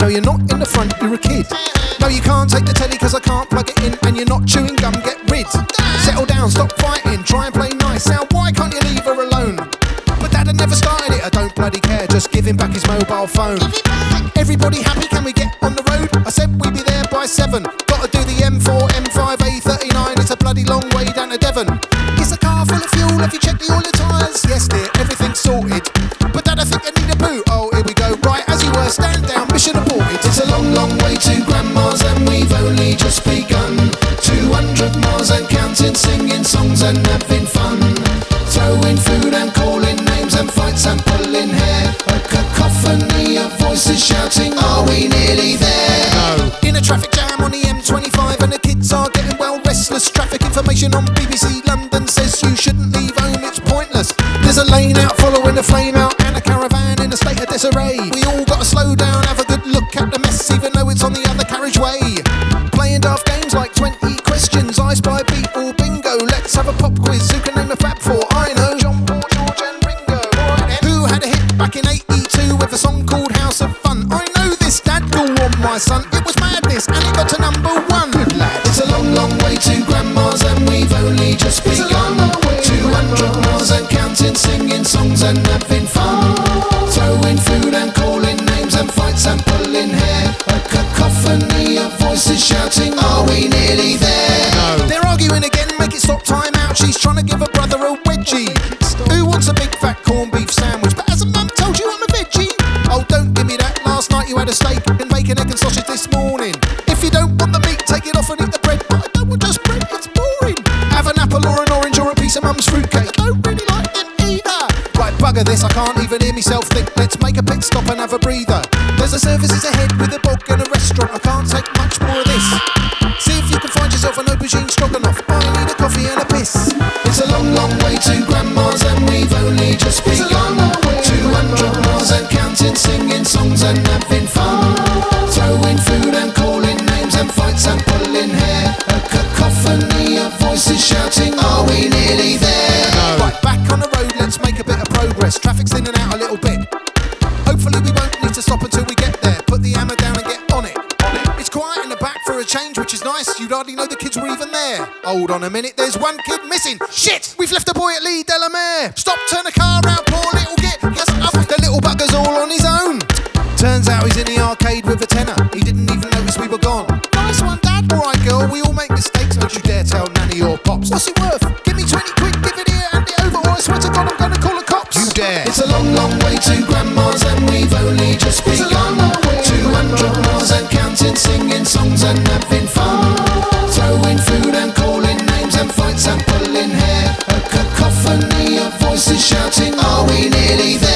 you're not in the front, you're a kid. No, you can't take the telly cause I can't plug it in. And you're not chewing gum, get rid. Settle down, stop fighting, try and play nice. Now why can't you leave her alone? But Dad had never started it, I don't bloody care. Just give him back his mobile phone. Everybody happy, can we get on the road? I said we'd be there by 7. Gotta do the M4, M5, A39. It's a bloody long way down to Devon. Is the car full of fuel? Have you checked the oil and tyres? Yes dear, everything's sorted. But Dad, I think I need a boot. Oh, here we go. Right, as you were, stand down, mission aborted. It's a long, long way to Grandma's and we've only just begun. 200 miles and counting, singing songs and having fun. Throwing food and calling names and fights and pulling hair. A cacophony of voices shouting, are we nearly there? No. In a traffic jam on the M25 and the kids are getting well restless. Traffic information on BBC London says you shouldn't leave home, it's pointless. There's a lane out following a flame out and a caravan in a state of disarray. We all gotta slow down, have a good look at the mess even though it's on the other carriageway. Playing daft games like 20 questions, I spy, beat or bingo. Let's have a pop quiz, who can name a Fab Four? I know John, Paul, George and Ringo. Who had a hit back in 82 with a song called House of Fun? I know this, Dad, go on my son. It was madness and it got to number 1. Good lad. It's a long, long way to Grandma's and we've only just begun. 200 miles and counting, singing songs and having fun. Throwing food and calling names and fights and pulling hair. A cacophony of voices shouting, are we nearly there? No. They're arguing again, make it stop, time out. She's trying to give her brother a wedgie. Who wants a big fat corned beef sandwich? But hasn't Mum told you I'm a veggie? Oh, don't give me that. Last night you had a steak and bacon, egg and sausage this morning. If you don't want the meat, take it off and eat the bread. But I don't want just bread, it's boring. Have an apple or an orange or a piece of Mum's fruitcake. I don't really like them either. Right, bugger this, I can't even hear myself think. Let's make a pit stop and have a breather. There's a services ahead with a bog and a restaurant. I can't take much more of this. See if you can find yourself an aubergine stroganoff. I need a coffee and a piss. It's a long, long way to Grandma's and we've only just begun. 200 miles and counting, singing songs and having fun. Throwing food and calling names and fights and pulling hair. A cacophony of voices shouting, are we nearly there? No. Right, back on the road, let's make a bit of progress. Traffic's in and out a little bit. Hopefully we won't need to stop until we get there. Put the hammer down and get on it. It's quiet in the back for a change, which is nice. You'd hardly know the kids were even there. Hold on a minute, there's one kid missing. Shit! We've left a boy at Lee Delamere. Stop, turn the car around, poor little git. Yes, up, the little bugger's all on his own. Turns out he's in the arcade with a tenner. He didn't even notice we were gone. Nice one, Dad. Alright, girl, we all make mistakes. Don't you dare tell Nanny or Pops. What's it worth? Give me 20 quid, give it here, hand it over, or I swear to God I'm gonna call the cops. You dare. It's a long, long way to Grandma's and we've only just begun. 200 miles and counting, singing songs and having fun. Throwing food and calling names and fights and pulling hair. A cacophony of voices shouting, are we nearly there?